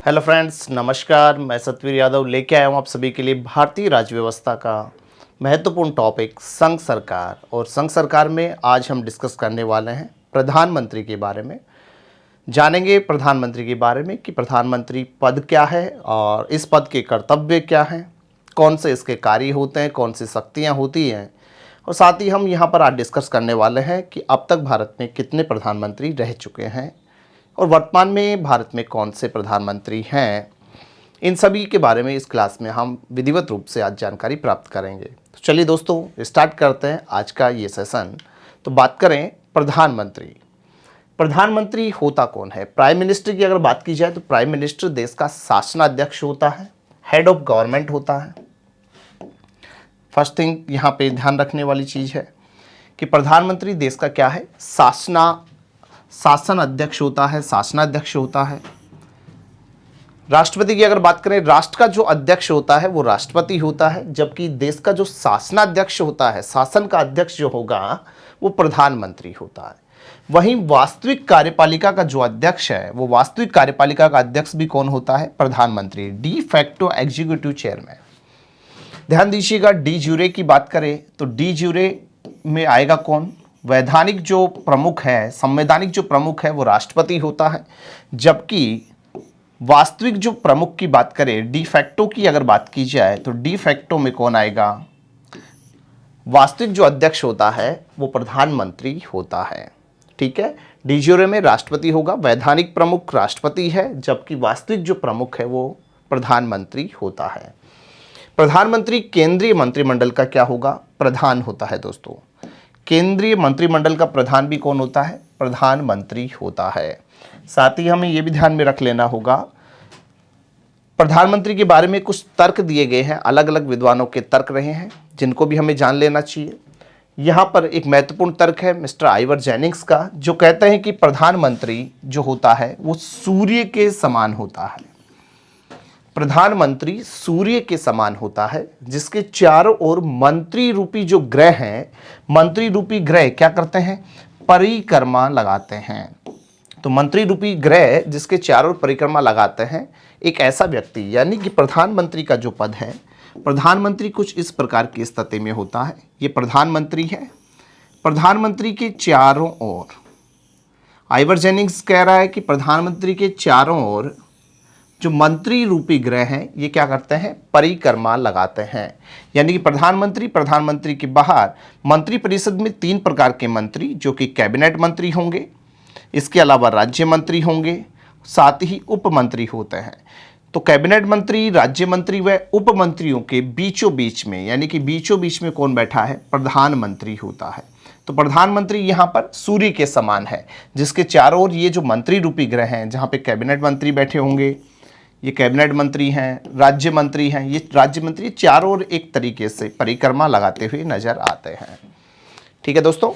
Hello friends, नमस्कार। मैं सतवीर यादव लेके आया हूँ आप सभी के लिए भारतीय राज्य व्यवस्था का महत्वपूर्ण टॉपिक संघ सरकार। और संघ सरकार में आज हम डिस्कस करने वाले हैं प्रधानमंत्री के बारे में। जानेंगे प्रधानमंत्री के बारे में कि प्रधानमंत्री पद क्या है और इस पद के कर्तव्य क्या हैं, कौन से इसके कार्य होते हैं, कौन सी शक्तियाँ होती हैं। और साथ ही हम यहाँ पर आज डिस्कस करने वाले हैं कि अब तक भारत में कितने प्रधानमंत्री रह चुके हैं और वर्तमान में भारत में कौन से प्रधानमंत्री हैं। इन सभी के बारे में इस क्लास में हम विधिवत रूप से आज जानकारी प्राप्त करेंगे। तो चलिए दोस्तों, स्टार्ट करते हैं आज का ये सेशन। तो बात करें प्रधानमंत्री। प्रधानमंत्री होता कौन है? प्राइम मिनिस्टर की अगर बात की जाए तो प्राइम मिनिस्टर देश का शासनाध्यक्ष होता है, हेड ऑफ गवर्नमेंट होता है। फर्स्ट थिंग यहाँ पे ध्यान रखने वाली चीज़ है कि प्रधानमंत्री देश का क्या है? शासन अध्यक्ष होता है, शासनाध्यक्ष होता है। राष्ट्रपति की अगर बात करें, राष्ट्र का जो अध्यक्ष होता है वो राष्ट्रपति होता है, जबकि देश का जो शासनाध्यक्ष होता है, शासन का अध्यक्ष जो होगा वो प्रधानमंत्री होता है। वहीं वास्तविक कार्यपालिका का जो अध्यक्ष है, वो वास्तविक कार्यपालिका का अध्यक्ष भी कौन होता है? प्रधानमंत्री, डी फैक्टो एग्जीक्यूटिव चेयरमैन। ध्यान दीजिएगा, डी ज्यूरे की बात करें तो डी ज्यूरे में आएगा कौन? वैधानिक जो प्रमुख है, संवैधानिक जो प्रमुख है वो राष्ट्रपति होता है, जबकि वास्तविक जो प्रमुख की बात करें, डी फैक्टो की अगर बात की जाए तो डी फैक्टो में कौन आएगा? वास्तविक जो अध्यक्ष होता है वो प्रधानमंत्री होता है। ठीक है, डी ज्यूरे में राष्ट्रपति होगा, वैधानिक प्रमुख राष्ट्रपति है, जबकि वास्तविक जो प्रमुख है वो प्रधानमंत्री होता है। प्रधानमंत्री केंद्रीय मंत्रिमंडल का क्या होगा? प्रधान होता है दोस्तों। केंद्रीय मंत्रिमंडल का प्रधान भी कौन होता है? प्रधानमंत्री होता है। साथ ही हमें यह भी ध्यान में रख लेना होगा, प्रधानमंत्री के बारे में कुछ तर्क दिए गए हैं, अलग अलग विद्वानों के तर्क रहे हैं जिनको भी हमें जान लेना चाहिए। यहाँ पर एक महत्वपूर्ण तर्क है मिस्टर आइवर जेनिंग्स का, जो कहते हैं कि प्रधानमंत्री जो होता है वो सूर्य के समान होता है। प्रधानमंत्री सूर्य के समान होता है, जिसके चारों ओर मंत्री रूपी जो ग्रह हैं, मंत्री रूपी ग्रह क्या करते हैं? परिक्रमा लगाते हैं। तो मंत्री रूपी ग्रह जिसके चारों ओर परिक्रमा लगाते हैं, एक ऐसा व्यक्ति, यानी कि प्रधानमंत्री का जो पद है, प्रधानमंत्री कुछ इस प्रकार की स्थिति में होता है। ये प्रधानमंत्री है, प्रधानमंत्री के चारों ओर, आइवर जेनिंग्स कह रहा है कि प्रधानमंत्री के चारों ओर जो मंत्री रूपी ग्रह हैं ये क्या करते हैं? परिक्रमा लगाते हैं। यानी कि प्रधानमंत्री के बाहर मंत्री परिषद में 3 प्रकार के मंत्री, जो कि कैबिनेट मंत्री होंगे, इसके अलावा राज्य मंत्री होंगे, साथ ही उप मंत्री होते हैं। तो कैबिनेट मंत्री, राज्य मंत्री व उप मंत्रियों के बीचों बीच में, यानी कि बीचों बीच में कौन बैठा है? प्रधानमंत्री होता है। तो प्रधानमंत्री यहाँ पर सूर्य के समान है, जिसके चारों ओर ये जो मंत्री रूपी ग्रह हैं, जहाँ पे कैबिनेट मंत्री बैठे होंगे, ये कैबिनेट मंत्री हैं, राज्य मंत्री हैं, ये राज्य मंत्री चारों ओर एक तरीके से परिक्रमा लगाते हुए नजर आते हैं। ठीक है दोस्तों,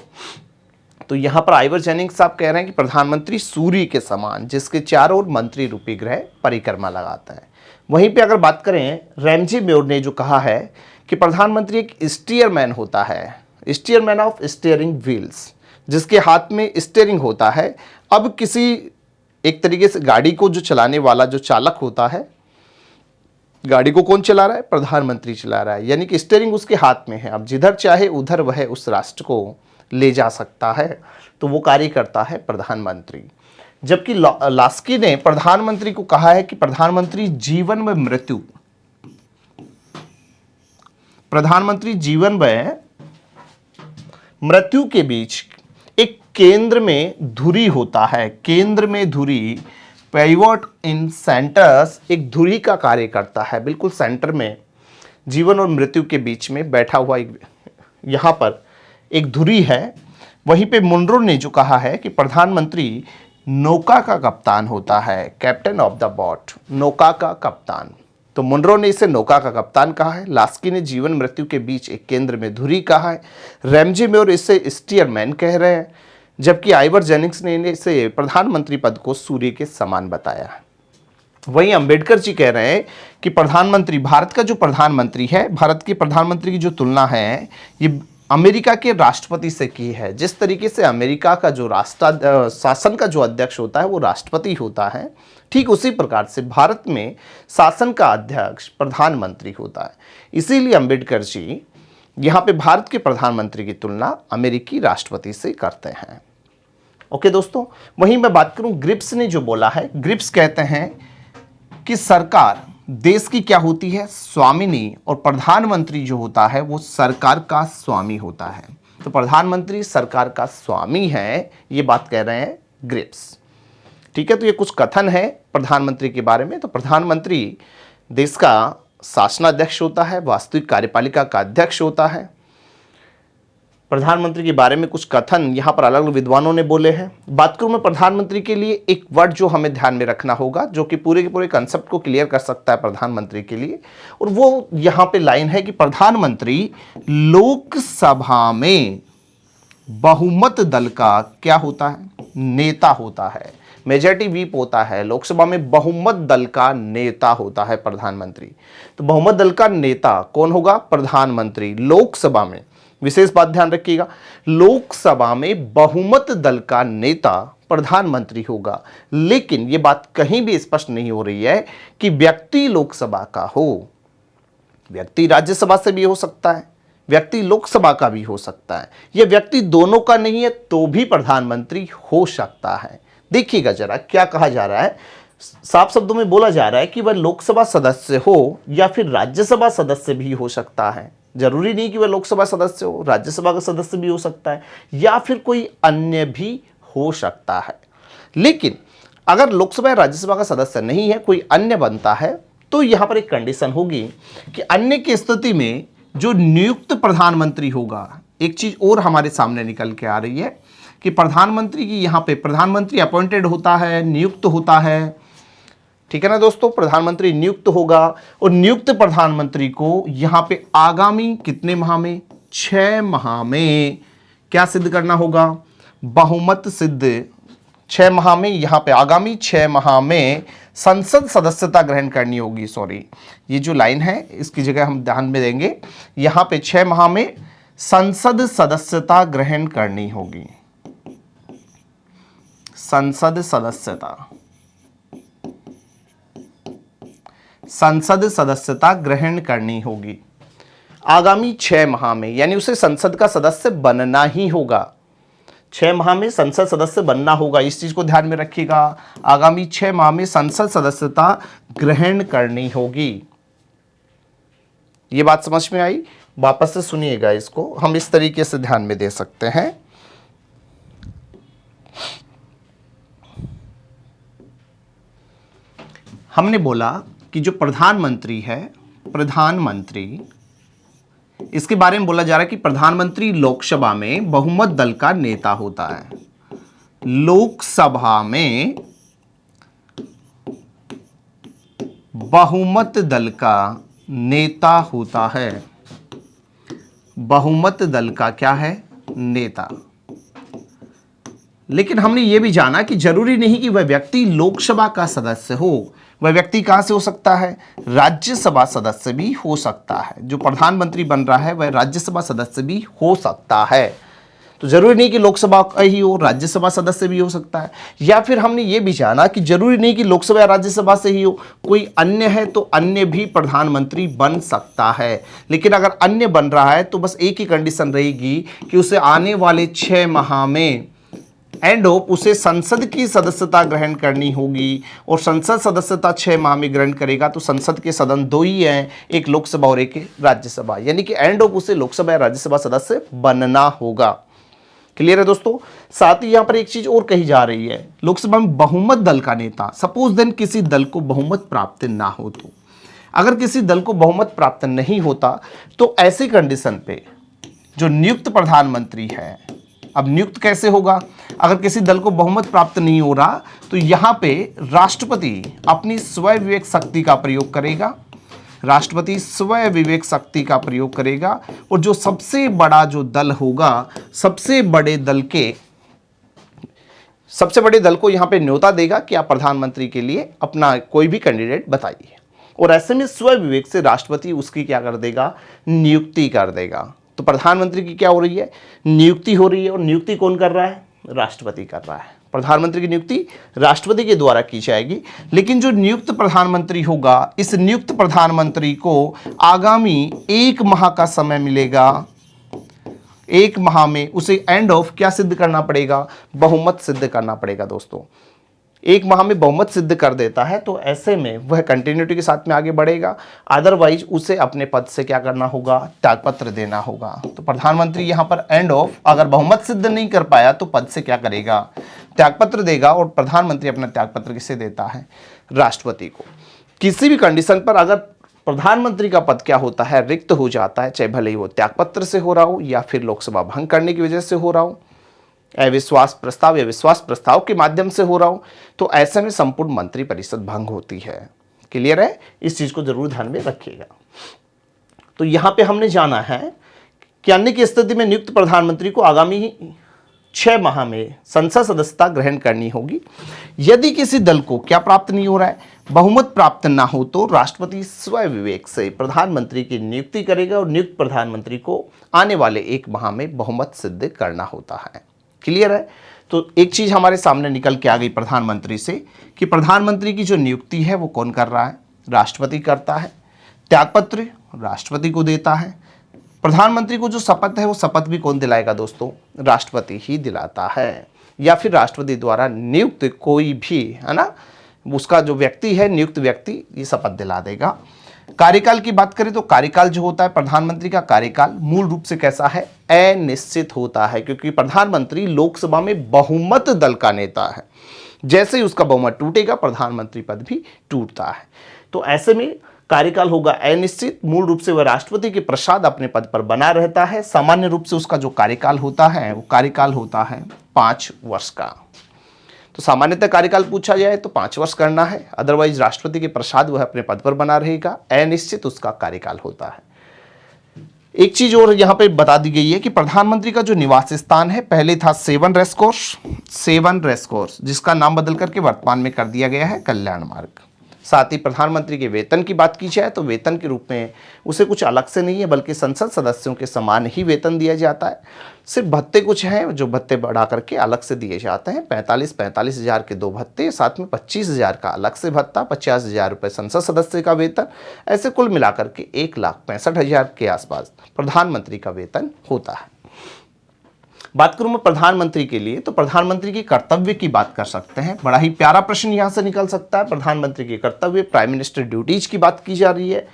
तो यहाँ पर आइवर जेनिंग्स साहब कह रहे हैं कि प्रधानमंत्री सूर्य के समान, जिसके चारों ओर मंत्री रूपी ग्रह परिक्रमा लगाता है। वहीं पे अगर बात करें, रैमजी म्योर ने जो कहा है कि प्रधानमंत्री एक स्टीयरमैन होता है, स्टीयरमैन ऑफ स्टीयरिंग व्हील्स, जिसके हाथ में स्टीयरिंग होता है। अब किसी एक तरीके से गाड़ी को जो चलाने वाला जो चालक होता है, गाड़ी को कौन चला रहा है? प्रधानमंत्री चला रहा है, यानी कि स्टीयरिंग उसके हाथ में है। अब जिधर चाहे उधर वह उस राष्ट्र को ले जा सकता है, तो वो कार्य करता है प्रधानमंत्री। जबकि लास्की ने प्रधानमंत्री को कहा है कि प्रधानमंत्री जीवन व मृत्यु, प्रधानमंत्री जीवन व मृत्यु के बीच एक केंद्र में धुरी होता है। केंद्र में धुरी, पिवोट इन सेंटर्स, एक धुरी का कार्य करता है। बिल्कुल सेंटर में, जीवन और मृत्यु के बीच में बैठा हुआ एक, यहाँ पर एक धुरी है। वहीं पे मुनरो ने जो कहा है कि प्रधानमंत्री नौका का कप्तान होता है, कैप्टन ऑफ द बोट, नौका का कप्तान। तो मुनरो ने इसे नौका का कप्तान कहा है, लास्की ने जीवन मृत्यु के बीच एक केंद्र में धुरी कहा है, रैमजी म्योर इसे स्टीयरमैन कह रहे हैं, जबकि आइवर जेनिंग्स ने इसे प्रधानमंत्री पद को सूर्य के समान बताया। वहीं अंबेडकर जी कह रहे हैं कि प्रधानमंत्री, भारत का जो प्रधानमंत्री है, भारत के प्रधानमंत्री की जो तुलना है ये अमेरिका के राष्ट्रपति से की है। जिस तरीके से अमेरिका का जो शासन का जो अध्यक्ष होता है वो राष्ट्रपति होता है, ठीक उसी प्रकार से भारत में शासन का अध्यक्ष प्रधानमंत्री होता है। इसीलिए अंबेडकर जी यहाँ पे भारत के प्रधानमंत्री की तुलना अमेरिकी राष्ट्रपति से करते हैं। ओके दोस्तों, वहीं मैं बात करूं ग्रिप्स ने जो बोला है, ग्रिप्स कहते हैं कि सरकार देश की क्या होती है, स्वामिनी, और प्रधानमंत्री जो होता है वो सरकार का स्वामी होता है। तो प्रधानमंत्री सरकार का स्वामी है, ये बात कह रहे हैं ग्रिप्स। ठीक है, तो ये कुछ कथन है प्रधानमंत्री के बारे में। तो प्रधानमंत्री देश का शासनाध्यक्ष होता है, वास्तविक कार्यपालिका का अध्यक्ष होता है। प्रधानमंत्री के बारे में कुछ कथन यहाँ पर अलग अलग विद्वानों ने बोले हैं। बात करूँ मैं प्रधानमंत्री के लिए, एक वर्ड जो हमें ध्यान में रखना होगा, जो कि पूरे के पूरे कंसेप्ट को क्लियर कर सकता है प्रधानमंत्री के लिए, और वो यहाँ पे लाइन है कि प्रधानमंत्री लोकसभा में बहुमत दल का क्या होता है, नेता होता है। मेजॉरिटी व्हिप होता है, लोकसभा में बहुमत दल का नेता होता है प्रधानमंत्री। तो बहुमत दल का नेता कौन होगा, प्रधानमंत्री। लोकसभा में, विशेष बात ध्यान रखिएगा, लोकसभा में बहुमत दल का नेता प्रधानमंत्री होगा। लेकिन यह बात कहीं भी स्पष्ट नहीं हो रही है कि व्यक्ति लोकसभा का हो। व्यक्ति राज्यसभा से भी हो सकता है, व्यक्ति लोकसभा का भी हो सकता है, यह व्यक्ति दोनों का नहीं है तो भी प्रधानमंत्री हो सकता है। देखिएगा जरा क्या कहा जा रहा है, साफ शब्दों में बोला जा रहा है कि वह लोकसभा सदस्य हो या फिर राज्यसभा सदस्य भी हो सकता है। जरूरी नहीं कि वह लोकसभा सदस्य हो, राज्यसभा का सदस्य भी हो सकता है या फिर कोई अन्य भी हो सकता है। लेकिन अगर लोकसभा या राज्यसभा का सदस्य नहीं है, कोई अन्य बनता है, तो यहां पर एक कंडीशन होगी कि अन्य की स्थिति में जो नियुक्त प्रधानमंत्री होगा, एक चीज और हमारे सामने निकल के आ रही है कि प्रधानमंत्री की यहां पे प्रधानमंत्री अपॉइंटेड होता है, नियुक्त होता है। ठीक है ना दोस्तों, प्रधानमंत्री नियुक्त होगा और नियुक्त प्रधानमंत्री को यहां पे आगामी कितने माह में, 6 माह में क्या सिद्ध करना होगा, बहुमत सिद्ध। 6 माह में, यहां पे आगामी 6 माह में संसद सदस्यता ग्रहण करनी होगी। सॉरी, ये जो लाइन है इसकी जगह हम ध्यान में देंगे, यहां पे 6 माह में संसद सदस्यता ग्रहण करनी होगी। संसद सदस्यता ग्रहण करनी होगी आगामी 6 माह में, यानी उसे संसद का सदस्य बनना ही होगा। 6 माह में संसद सदस्य बनना होगा, इस चीज को ध्यान में रखिएगा। आगामी 6 माह में संसद सदस्यता ग्रहण करनी होगी। ये बात समझ में आई? वापस से सुनिएगा, इसको हम इस तरीके से ध्यान में दे सकते हैं। हमने बोला कि जो प्रधानमंत्री है, प्रधानमंत्री, इसके बारे में बोला जा रहा है कि प्रधानमंत्री लोकसभा में बहुमत दल का नेता होता है। लोकसभा में बहुमत दल का नेता होता है। बहुमत दल का क्या है, नेता। लेकिन हमने यह भी जाना कि जरूरी नहीं कि वह व्यक्ति लोकसभा का सदस्य हो। वह व्यक्ति कहां से हो सकता है, राज्यसभा सदस्य भी हो सकता है। जो प्रधानमंत्री बन रहा है वह राज्यसभा सदस्य भी हो सकता है। तो जरूरी नहीं कि लोकसभा का ही हो, राज्यसभा सदस्य भी हो सकता है। या फिर हमने ये भी जाना कि जरूरी नहीं कि लोकसभा या राज्यसभा से ही हो, कोई अन्य है तो अन्य भी प्रधानमंत्री बन सकता है। लेकिन अगर अन्य बन रहा है तो बस एक ही कंडीशन रहेगी कि उसे आने वाले 6 माह में एंड ऑफ उसे संसद की सदस्यता ग्रहण करनी होगी। और संसद सदस्यता 6 माह में ग्रहण करेगा तो संसद के सदन 2 ही हैं, एक लोकसभा और एक राज्यसभा, यानी कि एंड ऑफ उसे लोकसभा या राज्यसभा सदस्य बनना होगा। क्लियर है दोस्तों? साथ ही यहां पर एक चीज और कही जा रही है, लोकसभा में बहुमत दल का नेता। सपोज देन किसी दल को बहुमत प्राप्त ना हो, तो अगर किसी दल को बहुमत प्राप्त नहीं होता तो ऐसी कंडीशन पे जो नियुक्त प्रधानमंत्री है, अब नियुक्त कैसे होगा, अगर किसी दल को बहुमत प्राप्त नहीं हो रहा तो यहां पे राष्ट्रपति अपनी स्वयं विवेक शक्ति का प्रयोग करेगा। राष्ट्रपति स्वयं विवेक शक्ति का प्रयोग करेगा और जो सबसे बड़ा जो दल होगा, सबसे बड़े दल को यहां पे न्योता देगा कि आप प्रधानमंत्री के लिए अपना कोई भी कैंडिडेट बताइए। और ऐसे में स्वयं विवेक से राष्ट्रपति उसकी क्या कर देगा, नियुक्ति कर देगा। तो प्रधानमंत्री की क्या हो रही है, नियुक्ति हो रही है, और नियुक्ति कौन कर रहा है, राष्ट्रपति कर रहा है। प्रधानमंत्री की नियुक्ति राष्ट्रपति के द्वारा की जाएगी, लेकिन जो नियुक्त प्रधानमंत्री होगा, इस नियुक्त प्रधानमंत्री को आगामी 1 माह का समय मिलेगा। 1 माह में उसे एंड ऑफ क्या सिद्ध करना पड़ेगा, बहुमत सिद्ध करना पड़ेगा दोस्तों। 1 माह में बहुमत सिद्ध कर देता है तो ऐसे में वह कंटिन्यूटी के साथ में आगे बढ़ेगा, अदरवाइज उसे अपने पद से क्या करना होगा, त्यागपत्र देना होगा। तो प्रधानमंत्री यहां पर एंड ऑफ अगर बहुमत सिद्ध नहीं कर पाया तो पद से क्या करेगा, त्यागपत्र देगा। और प्रधानमंत्री अपना त्यागपत्र किसे देता है, राष्ट्रपति को। किसी भी कंडीशन पर अगर प्रधानमंत्री का पद क्या होता है, रिक्त हो जाता है, चाहे भले ही वो त्यागपत्र से हो रहा हो या फिर लोकसभा भंग करने की वजह से हो रहा हो, अविश्वास प्रस्ताव या विश्वास प्रस्ताव के माध्यम से हो रहा हो, तो ऐसे में संपूर्ण मंत्रिपरिषद भंग होती है। क्लियर है, इस चीज को जरूर ध्यान में रखिएगा। तो यहां पे हमने जाना है कि अन्य की स्थिति में नियुक्त प्रधानमंत्री को आगामी 6 माह में संसद सदस्यता ग्रहण करनी होगी। यदि किसी दल को क्या प्राप्त नहीं हो रहा है, बहुमत प्राप्त ना हो, तो राष्ट्रपति स्वयं विवेक से प्रधानमंत्री की नियुक्ति करेगा और नियुक्त प्रधानमंत्री को आने वाले 1 माह में बहुमत सिद्ध करना होता है। क्लियर है। तो एक चीज हमारे सामने निकल के आ गई प्रधानमंत्री से कि प्रधानमंत्री की जो नियुक्ति है वो कौन कर रहा है, राष्ट्रपति करता है। त्यागपत्र राष्ट्रपति को देता है। प्रधानमंत्री को जो शपथ है वो शपथ भी कौन दिलाएगा दोस्तों, राष्ट्रपति ही दिलाता है, या फिर राष्ट्रपति द्वारा नियुक्त कोई भी, है ना, उसका जो व्यक्ति है, नियुक्त व्यक्ति, ये शपथ दिला देगा। कार्यकाल की बात करें तो कार्यकाल जो होता है प्रधानमंत्री का कार्यकाल मूल रूप से कैसा है, अनिश्चित होता है, क्योंकि प्रधानमंत्री लोकसभा में बहुमत दल का नेता है। जैसे ही उसका बहुमत टूटेगा प्रधानमंत्री पद भी टूटता है। तो ऐसे में कार्यकाल होगा अनिश्चित। मूल रूप से वह राष्ट्रपति के प्रसाद अपने पद पर बना रहता है। सामान्य रूप से उसका जो कार्यकाल होता है वो कार्यकाल होता है 5 वर्ष का। तो सामान्यतः कार्यकाल पूछा जाए तो 5 वर्ष करना है, अदरवाइज राष्ट्रपति के प्रसाद वह अपने पद पर बना रहेगा, अनिश्चित उसका कार्यकाल होता है। एक चीज और यहां पे बता दी गई है कि प्रधानमंत्री का जो निवास स्थान है, पहले था 7 रेसकोर्स, जिसका नाम बदल करके वर्तमान में कर दिया गया है कल्याण मार्ग। साथ ही प्रधानमंत्री के वेतन की बात की जाए तो वेतन के रूप में उसे कुछ अलग से नहीं है, बल्कि संसद सदस्यों के समान ही वेतन दिया जाता है। सिर्फ भत्ते कुछ हैं जो भत्ते बढ़ा करके अलग से दिए जाते हैं। 45 हज़ार के 2 भत्ते, साथ में 25 हज़ार का अलग से भत्ता, 50 हज़ार रुपये संसद सदस्य का वेतन, ऐसे कुल मिलाकर के 1,65,000 के आसपास प्रधानमंत्री का वेतन होता है। बात करूं मैं प्रधानमंत्री के लिए, तो प्रधानमंत्री के कर्तव्य की बात कर सकते हैं। बड़ा ही प्यारा प्रश्न यहां से निकल सकता है। प्रधानमंत्री के कर्तव्य, प्राइम मिनिस्टर ड्यूटीज की बात की जा रही है।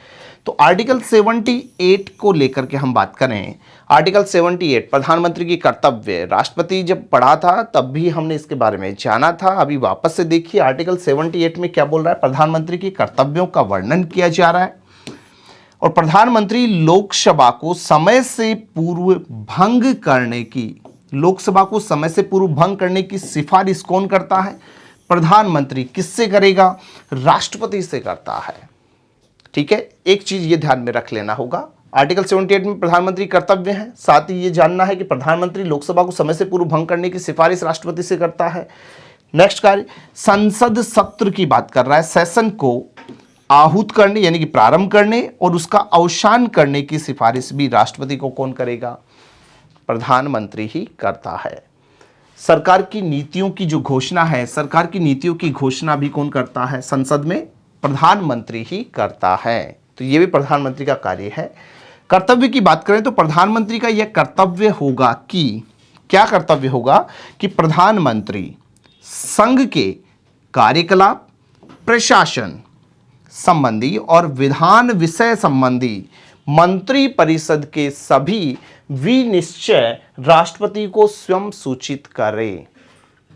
तो आर्टिकल 78 को लेकर के हम बात करें, आर्टिकल 78 प्रधानमंत्री की कर्तव्य, राष्ट्रपति जब पढ़ा था तब भी हमने इसके बारे में जाना था। अभी वापस से देखिए आर्टिकल 78 में क्या बोल रहा है, प्रधानमंत्री के कर्तव्यों का वर्णन किया जा रहा है। और प्रधानमंत्री लोकसभा को समय से पूर्व भंग करने की, लोकसभा को समय से पूर्व भंग करने की सिफारिश कौन करता है, प्रधानमंत्री। किससे करेगा, राष्ट्रपति से करता है। ठीक है, एक चीज ये ध्यान में रख लेना होगा, आर्टिकल 78 में प्रधानमंत्री कर्तव्य है, साथ ही ये जानना है कि प्रधानमंत्री लोकसभा को समय से पूर्व भंग करने की सिफारिश राष्ट्रपति से करता है। नेक्स्ट कार्य, संसद सत्र की बात कर रहा है, सेशन को आहूत करने यानी कि प्रारंभ करने और उसका अवसान करने की सिफारिश भी राष्ट्रपति को कौन करेगा, प्रधानमंत्री ही करता है। सरकार की नीतियों की जो घोषणा है, सरकार की नीतियों की घोषणा भी कौन करता है, संसद में प्रधानमंत्री ही करता है। तो ये भी प्रधानमंत्री का कार्य है। कर्तव्य की बात करें तो प्रधानमंत्री का यह कर्तव्य होगा कि, क्या कर्तव्य होगा कि प्रधानमंत्री संघ के कार्यकलाप, प्रशासन संबंधी और विधान विषय संबंधी मंत्री परिषद के सभी विनिश्चय राष्ट्रपति को स्वयं सूचित करे।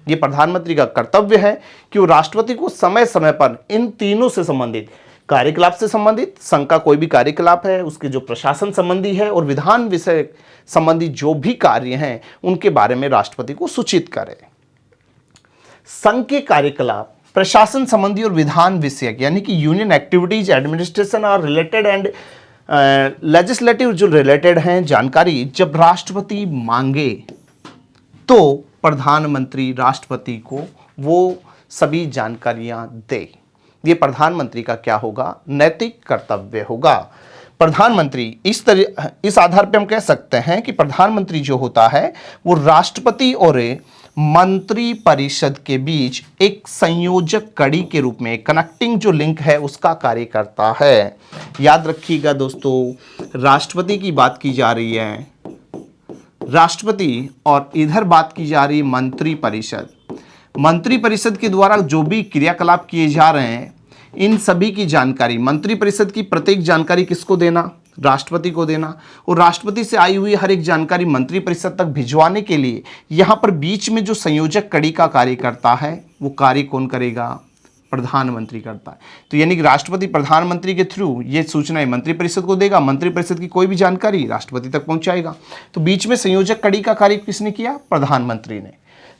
यह प्रधानमंत्री का कर्तव्य है कि वो राष्ट्रपति को समय समय पर इन तीनों से संबंधित, कार्यकलाप से संबंधित, संघ का कोई भी कार्यकलाप है, उसके जो प्रशासन संबंधी है और विधान विषय संबंधी जो भी कार्य हैं उनके बारे में राष्ट्रपति को सूचित करे। संघ के कार्यकलाप, प्रशासन संबंधी और विधान विषयक यानी कि यूनियन एक्टिविटीज, एडमिनिस्ट्रेशन और रिलेटेड एंड लेजिस्लेटिव जो रिलेटेड हैं जानकारी जब राष्ट्रपति मांगे तो प्रधानमंत्री राष्ट्रपति को वो सभी जानकारियां दे। ये प्रधानमंत्री का क्या होगा, नैतिक कर्तव्य होगा। प्रधानमंत्री इस आधार पे हम कह सकते हैं कि प्रधानमंत्री जो होता है वो राष्ट्रपति और मंत्री परिषद के बीच एक संयोजक कड़ी के रूप में, कनेक्टिंग जो लिंक है उसका कार्य करता है। याद रखिएगा दोस्तों, राष्ट्रपति की बात की जा रही है, राष्ट्रपति, और इधर बात की जा रही है मंत्री परिषद। मंत्री परिषद के द्वारा जो भी क्रियाकलाप किए जा रहे हैं, इन सभी की जानकारी, मंत्री परिषद की प्रत्येक जानकारी किसको देना? राष्ट्रपति को देना। और राष्ट्रपति से आई हुई हर एक जानकारी मंत्री परिषद तक भिजवाने के लिए यहाँ पर बीच में जो संयोजक कड़ी का कार्य करता है, वो कार्य कौन करेगा? प्रधानमंत्री करता है। तो यानी कि राष्ट्रपति प्रधानमंत्री के थ्रू ये सूचनाएं मंत्री परिषद को देगा, मंत्री परिषद की कोई भी जानकारी राष्ट्रपति तक पहुंचाएगा। तो बीच में संयोजक कड़ी का कार्य किसने किया? प्रधानमंत्री ने,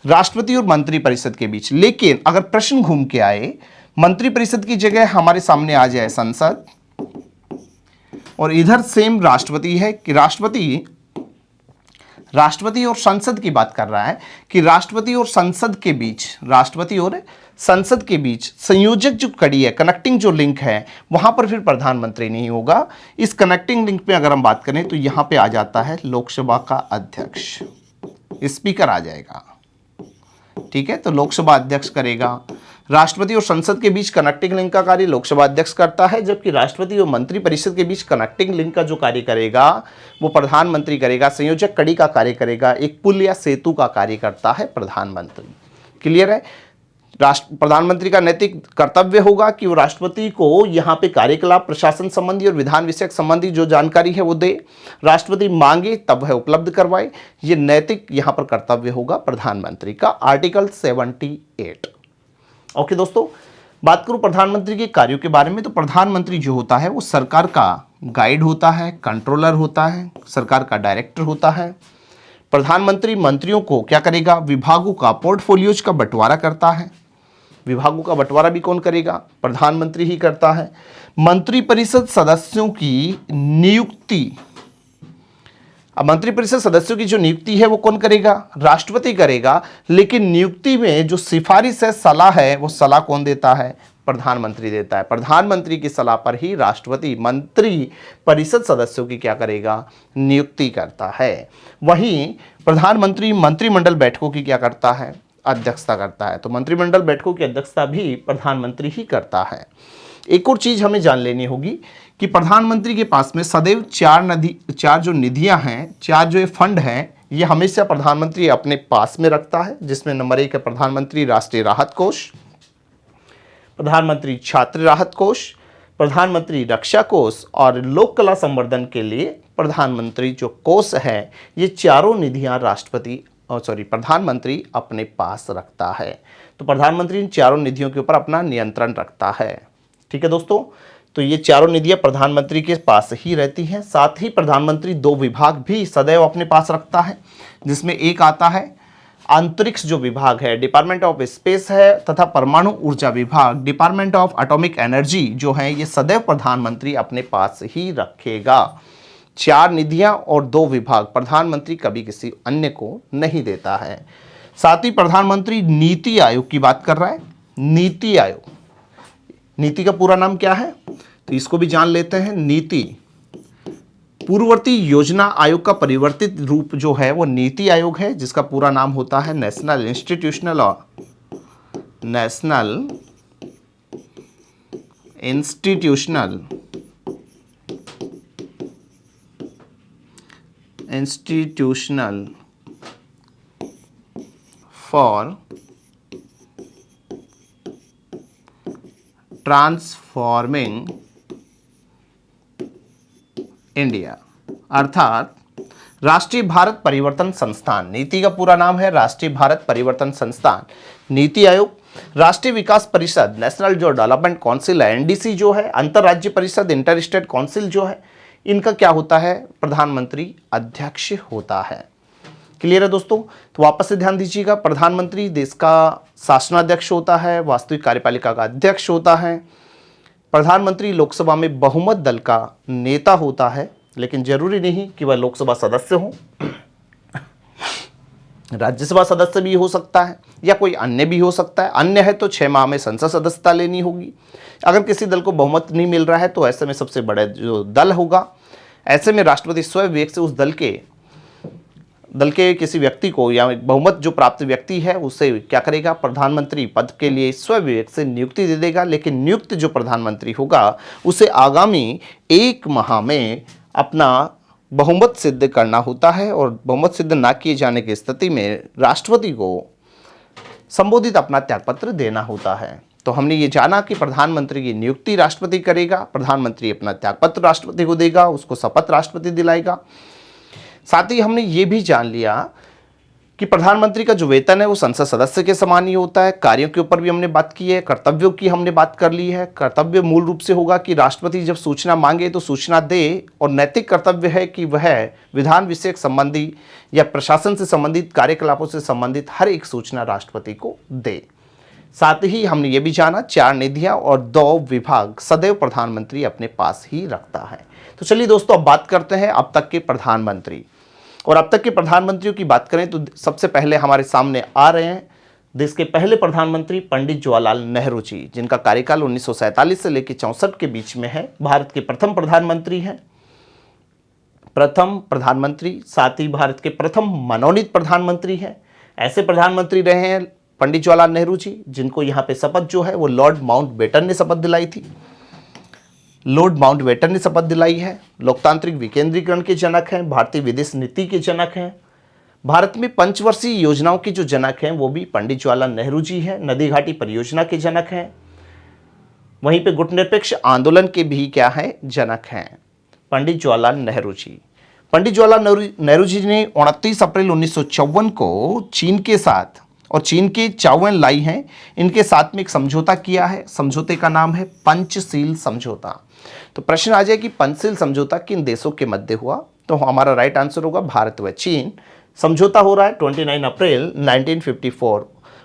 राष्ट्रपति और मंत्री परिषद के बीच। लेकिन अगर प्रश्न घूम के आए, मंत्री परिषद की जगह हमारे सामने आ जाए संसद, और इधर सेम राष्ट्रपति है कि राष्ट्रपति और संसद की बात कर रहा है कि राष्ट्रपति और संसद के बीच, राष्ट्रपति और संसद के बीच संयोजक जो कड़ी है, कनेक्टिंग जो लिंक है, वहां पर फिर प्रधानमंत्री नहीं होगा। इस कनेक्टिंग लिंक पे अगर हम बात करें तो यहां पे आ जाता है लोकसभा का अध्यक्ष, स्पीकर आ जाएगा। ठीक है, तो लोकसभा अध्यक्ष करेगा। राष्ट्रपति और संसद के बीच कनेक्टिंग लिंक का कार्य लोकसभा अध्यक्ष करता है, जबकि राष्ट्रपति और मंत्री परिषद के बीच कनेक्टिंग लिंक का जो कार्य करेगा वो प्रधानमंत्री करेगा। संयोजक कड़ी का कार्य करेगा, एक पुल या सेतु का कार्य करता है प्रधानमंत्री। क्लियर है? प्रधानमंत्री का नैतिक कर्तव्य होगा कि वो राष्ट्रपति को यहाँ पे कार्यकलाप, प्रशासन संबंधी और विधान विषयक संबंधी जो जानकारी है वो दे, राष्ट्रपति मांगे तब है उपलब्ध करवाए। ये नैतिक यहाँ पर कर्तव्य होगा प्रधानमंत्री का, आर्टिकल 78। ओके दोस्तों, बात करूं प्रधानमंत्री के कार्यों के बारे में, तो प्रधानमंत्री जो होता है वो सरकार का गाइड होता है, कंट्रोलर होता है, सरकार का डायरेक्टर होता है। प्रधानमंत्री मंत्रियों को क्या करेगा? विभागों का, पोर्टफोलियोज का बंटवारा करता है। विभागों का बंटवारा भी कौन करेगा? प्रधानमंत्री ही करता है। मंत्रिपरिषद सदस्यों की नियुक्ति, अब मंत्रिपरिषद सदस्यों की जो नियुक्ति है वो कौन करेगा? राष्ट्रपति करेगा। लेकिन नियुक्ति में जो सिफारिश है, सलाह है, वो सलाह कौन देता है? प्रधानमंत्री देता है। प्रधानमंत्री की सलाह पर ही राष्ट्रपति मंत्री परिषद सदस्यों की क्या करेगा? नियुक्ति करता है। वहीं प्रधानमंत्री मंत्रिमंडल बैठकों की क्या करता है? अध्यक्षता करता है। तो मंत्रिमंडल बैठकों की अध्यक्षता भी प्रधानमंत्री ही करता है। एक और चीज हमें जान लेनी होगी कि प्रधानमंत्री के पास में सदैव चार जो निधियां हैं, चार जो ये फंड हैं, ये हमेशा प्रधानमंत्री अपने पास में रखता है, जिसमें नंबर 1 है प्रधानमंत्री राष्ट्रीय राहत कोष, प्रधानमंत्री छात्र राहत कोष, प्रधानमंत्री रक्षा कोष और लोक कला संवर्धन के लिए प्रधानमंत्री जो कोष है, ये चारों निधियां प्रधानमंत्री अपने पास रखता है। तो प्रधानमंत्री इन चारों निधियों के ऊपर अपना नियंत्रण रखता है। ठीक है दोस्तों, तो ये चारों निधियां प्रधानमंत्री के पास ही रहती हैं। साथ ही प्रधानमंत्री 2 विभाग भी सदैव अपने पास रखता है, जिसमें एक आता है अंतरिक्ष जो विभाग है, डिपार्टमेंट ऑफ स्पेस है, तथा परमाणु ऊर्जा विभाग, डिपार्टमेंट ऑफ एटॉमिक एनर्जी जो है, ये सदैव प्रधानमंत्री अपने पास ही रखेगा। 4 निधियां और 2 विभाग प्रधानमंत्री कभी किसी अन्य को नहीं देता है। साथ ही प्रधानमंत्री नीति आयोग की बात कर रहा है। नीति आयोग, नीति का पूरा नाम क्या है? तो इसको भी जान लेते हैं। नीति पूर्ववर्ती योजना आयोग का परिवर्तित रूप जो है वो नीति आयोग है, जिसका पूरा नाम होता है national institutional for transforming India, अर्थात राष्ट्रीय भारत परिवर्तन संस्थान। नीति का पूरा नाम है राष्ट्रीय भारत परिवर्तन संस्थान। नीति आयोग, राष्ट्रीय विकास परिषद, नेशनल जो डेवलपमेंट काउंसिल है, एनडीसी जो है, अंतरराज्य परिषद, इंटर स्टेट काउंसिल जो है, इनका क्या होता है? प्रधानमंत्री अध्यक्ष होता है। क्लियर है दोस्तों? तो वापस से ध्यान दीजिएगा, प्रधानमंत्री देश का शासनाध्यक्ष होता है, वास्तविक कार्यपालिका का अध्यक्ष होता है। प्रधानमंत्री लोकसभा में बहुमत दल का नेता होता है, लेकिन जरूरी नहीं कि वह लोकसभा सदस्य हो। राज्यसभा सदस्य भी हो सकता है या कोई अन्य भी हो सकता है। अन्य है तो 6 माह में संसद सदस्यता लेनी होगी। अगर किसी दल को बहुमत नहीं मिल रहा है तो ऐसे में सबसे बड़ा जो दल होगा, ऐसे में राष्ट्रपति स्वविवेक से उस दल के किसी व्यक्ति को या बहुमत जो प्राप्त व्यक्ति है उसे क्या करेगा, प्रधानमंत्री पद के लिए स्वविवेक से नियुक्ति दे देगा। लेकिन नियुक्त जो प्रधानमंत्री होगा उसे आगामी 1 माह में अपना बहुमत सिद्ध करना होता है, और बहुमत सिद्ध ना किए जाने की स्थिति में राष्ट्रपति को संबोधित अपना त्यागपत्र देना होता है। तो हमने ये जाना कि प्रधानमंत्री की नियुक्ति राष्ट्रपति करेगा, प्रधानमंत्री अपना त्यागपत्र राष्ट्रपति को देगा, उसको शपथ राष्ट्रपति दिलाएगा। साथ ही हमने ये भी जान लिया कि प्रधानमंत्री का जो वेतन है वो संसद सदस्य के समान ही होता है। कार्यों के ऊपर भी हमने बात की है, कर्तव्यों की हमने बात कर ली है। कर्तव्य मूल रूप से होगा कि राष्ट्रपति जब सूचना मांगे तो सूचना दे, और नैतिक कर्तव्य है कि वह विधान विषयक संबंधी या प्रशासन से संबंधित कार्यकलापों से संबंधित हर एक सूचना राष्ट्रपति को दे। साथ ही हमने ये भी जाना 4 निधियां और 2 विभाग सदैव प्रधानमंत्री अपने पास ही रखता है। तो चलिए दोस्तों, अब बात करते हैं अब तक के प्रधानमंत्री। और अब तक के प्रधानमंत्रियों की बात करें तो सबसे पहले हमारे सामने आ रहे हैं देश के पहले प्रधानमंत्री पंडित जवाहरलाल नेहरू जी, जिनका कार्यकाल 1947 से लेकर 64 के बीच में है। भारत के प्रथम प्रधानमंत्री हैं, प्रथम प्रधानमंत्री, साथ ही भारत के प्रथम मनोनीत प्रधानमंत्री हैं। ऐसे प्रधानमंत्री रहे हैं पंडित जवाहरलाल नेहरू जी, जिनको यहाँ पे शपथ जो है वो लॉर्ड माउंटबेटन ने शपथ दिलाई थी। लॉर्ड माउंटबेटन ने शपथ दिलाई है। लोकतांत्रिक विकेंद्रीकरण के जनक हैं, भारतीय विदेश नीति के जनक हैं। भारत में पंचवर्षीय योजनाओं के जो जनक हैं वो भी पंडित जवाहरलाल नेहरू जी हैं। नदी घाटी परियोजना के जनक हैं। वहीं पे गुटनिरपेक्ष आंदोलन के भी क्या है, जनक हैं पंडित जवाहरलाल नेहरू जी। पंडित जवाहरलाल नेहरू जी ने 29 अप्रैल 1954 को चीन के साथ, और चीन के चाओएन लाई हैं, इनके साथ में एक समझौता किया है। समझौते का नाम है पंचशील समझौता। तो प्रश्न आ जाए कि पंचशील समझौता किन देशों के मध्य हुआ, तो हमारा राइट आंसर होगा भारत व चीन। समझौता हो रहा है 29 अप्रैल 1954,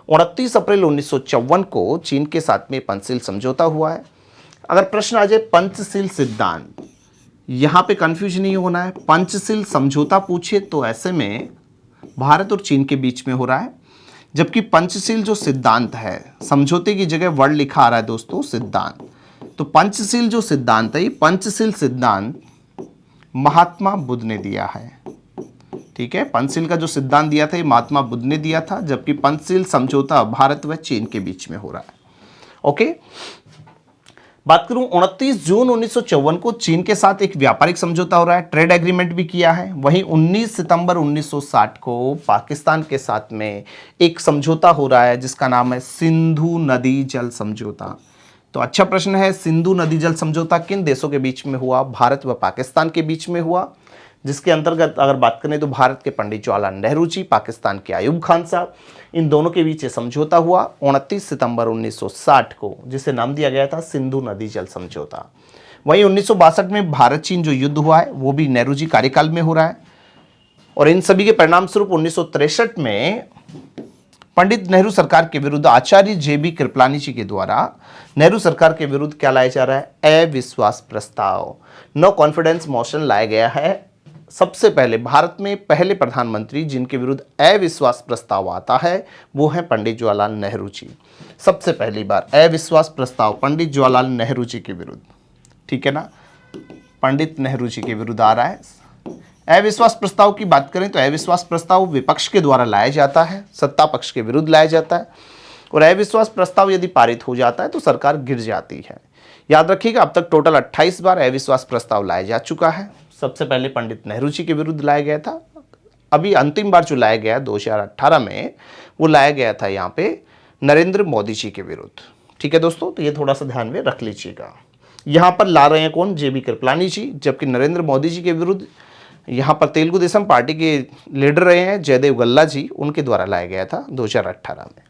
29 अप्रैल 1954 को चीन के साथ में पंचशील समझौता हुआ है। अगर प्रश्न आ जाए पंचशील सिद्धांत, यहाँ पे कंफ्यूज नहीं होना है। पंचशील समझौता पूछे तो ऐसे में भारत और चीन के बीच में हो रहा है, जबकि पंचशील जो सिद्धांत है, समझौते की जगह वर्ड लिखा आ रहा है दोस्तों सिद्धांत। तो पंचशील जो सिद्धांत है, ये पंचशील सिद्धांत महात्मा बुद्ध ने दिया है। ठीक है, पंचशील का जो सिद्धांत दिया था ये महात्मा बुद्ध ने दिया था, जबकि पंचशील समझौता भारत व चीन के बीच में हो रहा है। ओके, बात करूं 29 जून 1954 को चीन के साथ एक व्यापारिक समझौता हो रहा है, ट्रेड एग्रीमेंट भी किया है। वहीं 19 सितंबर 1960 को पाकिस्तान के साथ में एक समझौता हो रहा है जिसका नाम है सिंधु नदी जल समझौता। तो अच्छा प्रश्न है, सिंधु नदी जल समझौता किन देशों के बीच में हुआ, भारत व पाकिस्तान के बीच में हुआ, जिसके अंतर्गत अगर बात करें तो भारत के पंडित जवाहरलाल नेहरू जी, पाकिस्तान के आयूब खान साहब, इन दोनों के बीच ये समझौता हुआ 29 सितंबर 1960 को, जिसे नाम दिया गया था सिंधु नदी जल समझौता। वहीं 1962 में भारत चीन जो युद्ध हुआ है वो भी नेहरू जी कार्यकाल में हो रहा है, और इन सभी के परिणाम स्वरूप 1963 में पंडित नेहरू सरकार के विरुद्ध आचार्य JB कृपलानी जी के द्वारा नेहरू सरकार के विरुद्ध क्या लाया जा रहा है, अविश्वास प्रस्ताव, नो कॉन्फिडेंस मोशन लाया गया है। सबसे पहले भारत में पहले प्रधानमंत्री जिनके विरुद्ध अविश्वास प्रस्ताव आता है वो है पंडित जवाहरलाल नेहरू जी। सबसे पहली बार अविश्वास प्रस्ताव पंडित जवाहरलाल नेहरू जी के विरुद्ध, ठीक है ना, पंडित नेहरू जी के विरुद्ध आ रहा है। अविश्वास प्रस्ताव की बात करें तो अविश्वास प्रस्ताव विपक्ष के द्वारा लाया जाता है, सत्ता पक्ष के विरुद्ध लाया जाता है, और अविश्वास प्रस्ताव यदि पारित हो जाता है तो सरकार गिर जाती है। याद रखिएगा, अब तक टोटल 28 बार अविश्वास प्रस्ताव लाया जा चुका है। सबसे पहले पंडित नेहरू जी के विरुद्ध लाया गया था, अभी अंतिम बार जो लाया गया 2018 में वो लाया गया था यहाँ पे नरेंद्र मोदी जी के विरुद्ध। ठीक है दोस्तों, तो ये थोड़ा सा ध्यान में रख लीजिएगा। यहाँ पर ला रहे हैं कौन, JB कृपलानी जी, जबकि नरेंद्र मोदी जी के विरुद्ध यहाँ पर तेलुगु देशम पार्टी के लीडर रहे हैं जयदेव गल्ला जी, उनके द्वारा लाया गया था 2018 में।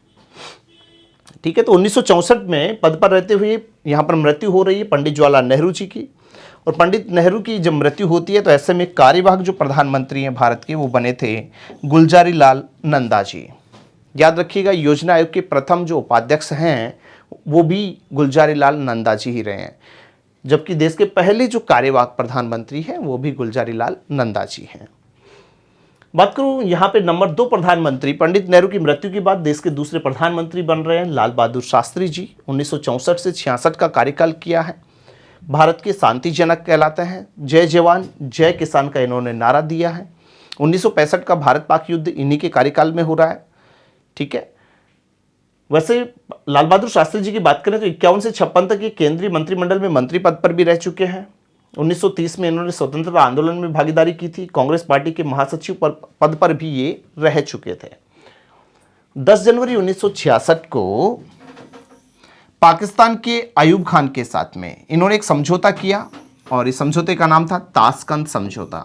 ठीक है, तो 1964 में पद पर रहते हुए यहाँ पर मृत्यु हो रही है पंडित जवाहरलाल नेहरू जी की, और पंडित नेहरू की जब मृत्यु होती है तो ऐसे में कार्यवाहक जो प्रधानमंत्री हैं भारत के वो बने थे गुलजारी लाल नंदा जी। याद रखिएगा, योजना आयोग के प्रथम जो उपाध्यक्ष हैं वो भी गुलजारी लाल नंदा जी ही रहे हैं, जबकि देश के पहले जो कार्यवाहक प्रधानमंत्री हैं वो भी गुलजारी लाल नंदा जी हैं। बात करूं यहाँ पे नंबर 2 प्रधानमंत्री, पंडित नेहरू की मृत्यु के बाद देश के दूसरे प्रधानमंत्री बन रहे हैं लाल बहादुर शास्त्री जी। 1964 से 66 का कार्यकाल किया है। भारत के शांति जनक कहलाते हैं। जय जवान जय किसान का इन्होंने नारा दिया है। 1965 का भारत पाक युद्ध इन्हीं के कार्यकाल में हो रहा है। ठीक है, वैसे लाल बहादुर शास्त्री जी की बात करें तो 51 से 56 तक ये केंद्रीय मंत्रिमंडल में मंत्री पद पर भी रह चुके हैं। 1930 में इन्होंने स्वतंत्रता आंदोलन में भागीदारी की थी। कांग्रेस पार्टी के महासचिव पद पर भी ये रह चुके थे। 10 जनवरी 1966 को पाकिस्तान के अयूब खान के साथ में इन्होंने एक समझौता किया और इस समझौते का नाम था ताशकंद समझौता।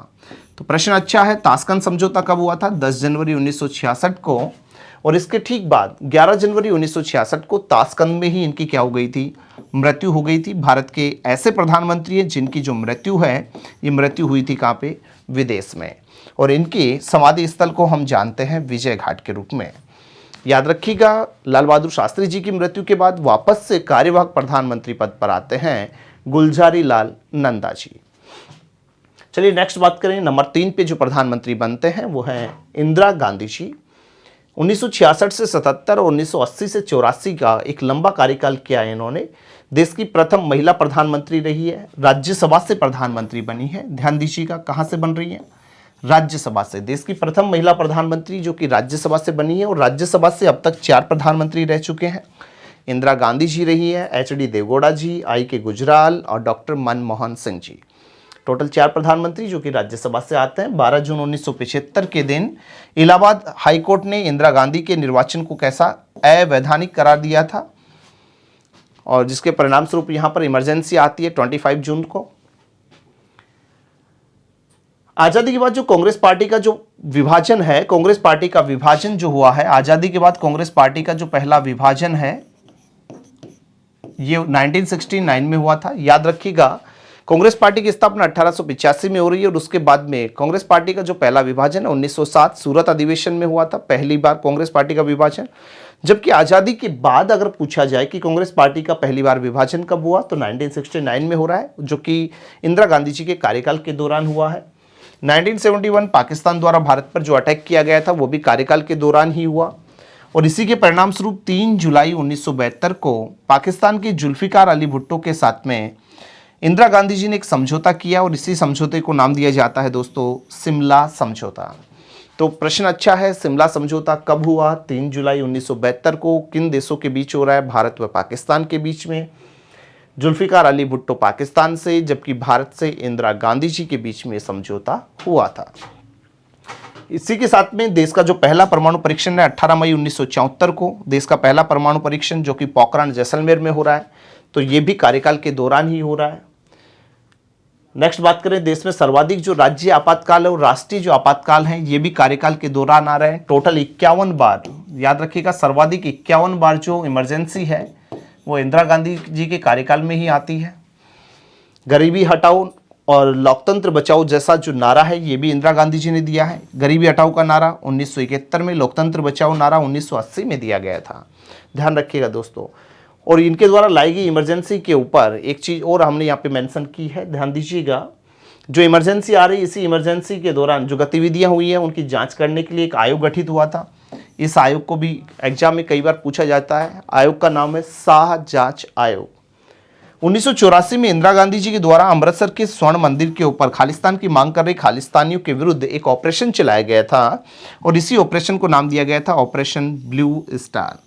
तो प्रश्न अच्छा है, ताशकंद समझौता कब हुआ था? 10 जनवरी 1966 को। और इसके ठीक बाद 11 जनवरी 1966 को ताशकंद में ही इनकी क्या हो गई थी? मृत्यु हो गई थी। भारत के ऐसे प्रधानमंत्री हैं जिनकी जो मृत्यु है, ये मृत्यु हुई थी कहाँ पे? विदेश में। और इनके समाधि स्थल को हम जानते हैं विजय घाट के रूप में। याद रखिएगा, लाल बहादुर शास्त्री जी की मृत्यु के बाद वापस से कार्यवाहक प्रधानमंत्री पद पर आते हैं गुलजारी लाल नंदा जी। चलिए नेक्स्ट बात करें। नंबर 3 पे जो प्रधानमंत्री बनते हैं वो हैं इंदिरा गांधी जी। 1966 से 77 और 1980 से 84 का एक लंबा कार्यकाल किया है इन्होंने। देश की प्रथम महिला प्रधानमंत्री रही है। राज्यसभा से प्रधानमंत्री बनी है। ध्यान दीजिएगा, कहाँ से बन रही है? राज्यसभा से। देश की प्रथम महिला प्रधानमंत्री जो कि राज्यसभा से बनी है। और राज्यसभा से अब तक 4 प्रधानमंत्री रह चुके हैं। इंदिरा गांधी जी रही है, एच.डी. देवगौड़ा जी, आई.के. गुजराल और डॉक्टर मनमोहन सिंह जी। टोटल 4 प्रधानमंत्री जो कि राज्यसभा से आते हैं। 12 जून 1975 के दिन इलाहाबाद हाईकोर्ट ने इंदिरा गांधी के निर्वाचन को कैसा? अवैधानिक करार दिया था। और जिसके परिणाम स्वरूप यहां पर इमरजेंसी आती है 25 जून को। आजादी के बाद जो कांग्रेस पार्टी का जो विभाजन है, कांग्रेस पार्टी का विभाजन जो हुआ है आजादी के बाद, कांग्रेस पार्टी का जो पहला विभाजन है ये 1969 में हुआ था। याद रखिएगा, कांग्रेस पार्टी की स्थापना 1885 में हो रही है। और उसके बाद में कांग्रेस पार्टी का जो पहला विभाजन है 1907 सूरत अधिवेशन में हुआ था, पहली बार कांग्रेस पार्टी का विभाजन। जबकि आज़ादी के बाद अगर पूछा जाए कि कांग्रेस पार्टी का पहली बार विभाजन कब हुआ, तो 1969 में हो रहा है, जो कि इंदिरा गांधी जी के कार्यकाल के दौरान हुआ है। 1971 पाकिस्तान द्वारा भारत पर जो अटैक किया गया था वो भी कार्यकाल के दौरान ही हुआ। और इसी के परिणाम स्वरूप 3 जुलाई 1972 को पाकिस्तान के जुल्फिकार अली भुट्टो के साथ में इंदिरा गांधी जी ने एक समझौता किया। और इसी समझौते को नाम दिया जाता है दोस्तों शिमला समझौता। तो प्रश्न अच्छा है, शिमला समझौता कब हुआ? 3 जुलाई 1972 को। किन देशों के बीच हो रहा है? भारत व पाकिस्तान के बीच में। जुल्फिकार अली भुट्टो पाकिस्तान से, जबकि भारत से इंदिरा गांधी जी के बीच में समझौता हुआ था। इसी के साथ में देश का जो पहला परमाणु परीक्षण है 18 मई 1974 को देश का पहला परमाणु परीक्षण जो कि पोखरण जैसलमेर में हो रहा है, तो ये भी कार्यकाल के दौरान ही हो रहा है। नेक्स्ट बात करें, देश में सर्वाधिक जो राज्य आपातकाल है और राष्ट्रीय जो आपातकाल है ये भी कार्यकाल के दौरान आ रहे हैं। टोटल 51 बार, याद रखिएगा, सर्वाधिक 51 बार जो इमरजेंसी है वो इंदिरा गांधी जी के कार्यकाल में ही आती है। गरीबी हटाओ और लोकतंत्र बचाओ जैसा जो नारा है ये भी इंदिरा गांधी जी ने दिया है। गरीबी हटाओ का नारा 1971 में, लोकतंत्र बचाओ नारा 1980 में दिया गया था। ध्यान रखिएगा दोस्तों। और इनके द्वारा लाई गई इमरजेंसी के ऊपर एक चीज़ और हमने यहाँ पे मेंशन की है, ध्यान दीजिएगा। जो इमरजेंसी आ रही है, इसी इमरजेंसी के दौरान जो गतिविधियाँ हुई हैं उनकी जांच करने के लिए एक आयोग गठित हुआ था। इस आयोग को भी एग्जाम में कई बार पूछा जाता है। आयोग का नाम है शाह जांच आयोग। 1984 में इंदिरा गांधी जी के द्वारा अमृतसर के स्वर्ण मंदिर के ऊपर खालिस्तान की मांग कर रहे खालिस्तानियों के विरुद्ध एक ऑपरेशन चलाया गया था। और इसी ऑपरेशन को नाम दिया गया था ऑपरेशन ब्लू स्टार।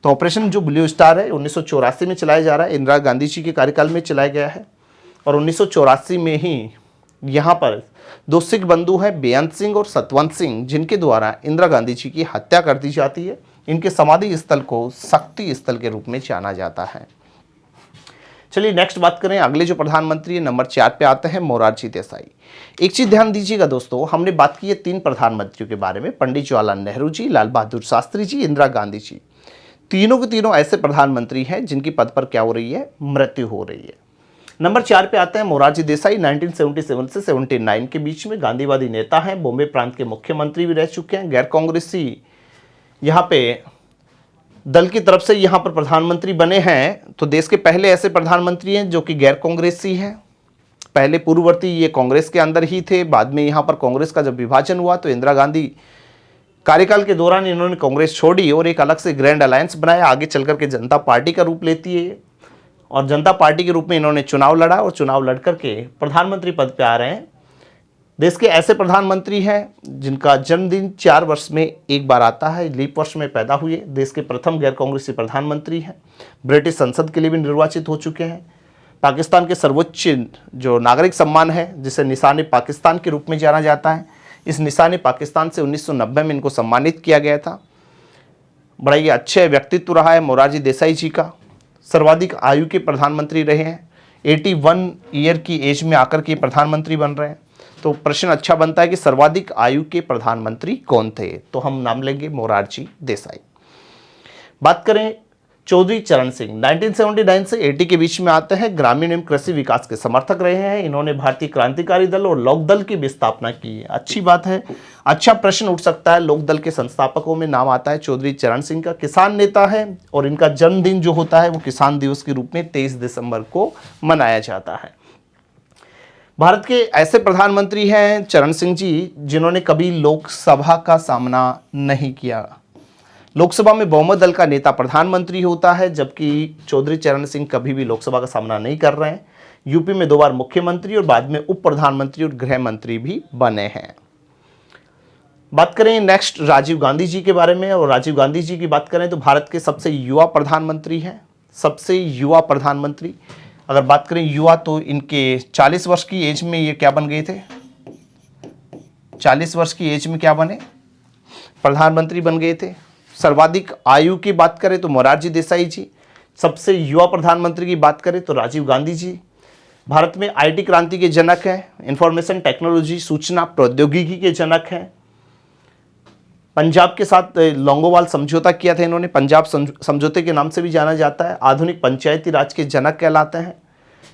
तो ऑपरेशन जो ब्लू स्टार है 1984 में चलाया जा रहा है, इंदिरा गांधी जी के कार्यकाल में चलाया गया है। और 1984 में ही यहाँ पर 2 सिख बंधु हैं, बेअंत सिंह और सतवंत सिंह, जिनके द्वारा इंदिरा गांधी जी की हत्या कर दी जाती है। इनके समाधि स्थल को शक्ति स्थल के रूप में जाना जाता है। चलिए नेक्स्ट बात करें, अगले जो प्रधानमंत्री है नंबर 4 पे आते हैं मोरारजी देसाई। एक चीज ध्यान दीजिएगा दोस्तों, हमने बात की है 3 प्रधानमंत्रियों के बारे में, पंडित जवाहरलाल नेहरू जी, लाल बहादुर शास्त्री जी, इंदिरा गांधी जी। तीनों के तीनों ऐसे प्रधानमंत्री हैं जिनकी पद पर क्या हो रही है? मृत्यु हो रही है। नंबर 4 पे आते हैं मोरारजी देसाई। 1977 से 79 के बीच में गांधीवादी नेता हैं, बॉम्बे प्रांत के मुख्यमंत्री भी रह चुके हैं, गैर कांग्रेसी यहाँ पे दल की तरफ से यहाँ पर प्रधानमंत्री बने हैं। तो देश के पहले ऐसे प्रधानमंत्री हैं जो कि गैर कांग्रेसी हैं। पहले पूर्ववर्ती ये कांग्रेस के अंदर ही थे, बाद में यहाँ पर कांग्रेस का जब विभाजन हुआ तो इंदिरा गांधी कार्यकाल के दौरान इन्होंने कांग्रेस छोड़ी और एक अलग से ग्रैंड अलायंस बनाया, आगे चल करके जनता पार्टी का रूप लेती है और जनता पार्टी के रूप में इन्होंने चुनाव लड़ा और चुनाव लड़ करके प्रधानमंत्री पद पे आ रहे हैं। देश के ऐसे प्रधानमंत्री हैं जिनका जन्मदिन 4 वर्ष में एक बार आता है, लीप वर्ष में पैदा हुए, देश के प्रथम गैर कांग्रेसी प्रधानमंत्री हैं, ब्रिटिश संसद के लिए भी निर्वाचित हो चुके हैं, पाकिस्तान के सर्वोच्च जो नागरिक सम्मान है जिसे निशान पाकिस्तान के रूप में जाना जाता है, इस निशान पाकिस्तान से 1990 में इनको सम्मानित किया गया था। बड़ा ही अच्छे व्यक्तित्व रहा है मोरारजी देसाई जी का, सर्वाधिक आयु के प्रधानमंत्री रहे हैं, 81 ईयर की एज में आकर के प्रधानमंत्री बन रहे हैं। तो प्रश्न अच्छा बनता है कि सर्वाधिक आयु के प्रधानमंत्री कौन थे, तो हम नाम लेंगे मोरारजी देसाई। बात करें चौधरी चरण सिंह, 1979 से 80 के बीच में आते हैं, ग्रामीण एवं कृषि विकास के समर्थक रहे हैं। इन्होंने भारतीय क्रांतिकारी दल और लोक दल की भी स्थापना की है। अच्छी बात है, अच्छा प्रश्न उठ सकता है, लोक दल के संस्थापकों में नाम आता है चौधरी चरण सिंह का। किसान नेता है और इनका जन्मदिन जो होता है वो किसान दिवस के रूप में 23 दिसंबर को मनाया जाता है। भारत के ऐसे प्रधानमंत्री हैं चरण सिंह जी जिन्होंने कभी लोकसभा का सामना नहीं किया। लोकसभा में बहुमत दल का नेता प्रधानमंत्री होता है, जबकि चौधरी चरण सिंह कभी भी लोकसभा का सामना नहीं कर रहे हैं। यूपी में 2 बार मुख्यमंत्री और बाद में उप प्रधानमंत्री और गृह मंत्री भी बने हैं। बात करें नेक्स्ट राजीव गांधी जी के बारे में, और राजीव गांधी जी की बात करें तो भारत के सबसे युवा प्रधानमंत्री हैं, सबसे युवा प्रधानमंत्री। अगर बात करें युवा तो इनके 40 वर्ष की एज में ये क्या बन गए थे, 40 वर्ष की एज में क्या बने, प्रधानमंत्री बन गए थे। सर्वाधिक आयु की बात करें तो मोरारजी देसाई जी, सबसे युवा प्रधानमंत्री की बात करें तो राजीव गांधी जी। भारत में आईटी क्रांति के जनक हैं, इंफॉर्मेशन टेक्नोलॉजी सूचना प्रौद्योगिकी के जनक हैं। पंजाब के साथ लॉन्गोवाल समझौता किया था इन्होंने, पंजाब समझौते के नाम से भी जाना जाता है। आधुनिक पंचायती राज के जनक कहलाते हैं।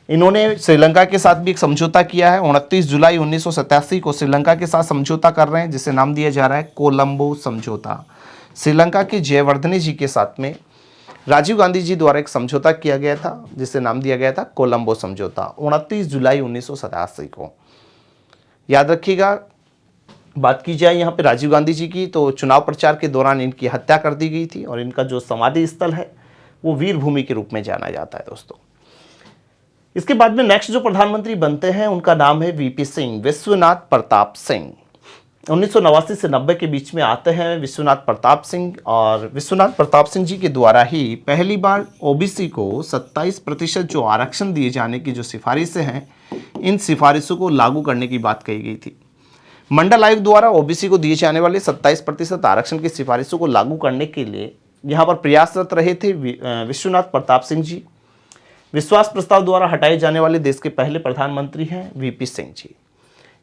इन्होंने श्रीलंका के साथ भी एक समझौता किया है, 29 जुलाई 1987 को श्रीलंका के साथ समझौता कर रहे हैं जिसे नाम दिया जा रहा है कोलंबो समझौता। श्रीलंका के जयवर्धने जी के साथ में राजीव गांधी जी द्वारा एक समझौता किया गया था जिसे नाम दिया गया था कोलंबो समझौता, 29 जुलाई 1987 को। याद रखिएगा, बात की जाए यहाँ पे राजीव गांधी जी की तो चुनाव प्रचार के दौरान इनकी हत्या कर दी गई थी और इनका जो समाधि स्थल है वो वीर भूमि के रूप में जाना जाता है दोस्तों। इसके बाद में नेक्स्ट जो प्रधानमंत्री बनते हैं उनका नाम है वीपी सिंह, विश्वनाथ प्रताप सिंह। 1989 से 90 के बीच में आते हैं विश्वनाथ प्रताप सिंह, और विश्वनाथ प्रताप सिंह जी के द्वारा ही पहली बार ओबीसी को 27% जो आरक्षण दिए जाने की जो सिफारिशें हैं, इन सिफारिशों को लागू करने की बात कही गई थी। मंडल आयोग द्वारा ओबीसी को दिए जाने वाले 27% आरक्षण की सिफारिशों को लागू करने के लिए यहाँ पर प्रयासरत रहे थे विश्वनाथ प्रताप सिंह जी। विश्वास प्रस्ताव द्वारा हटाए जाने वाले देश के पहले प्रधानमंत्री हैं वीपी सिंह जी।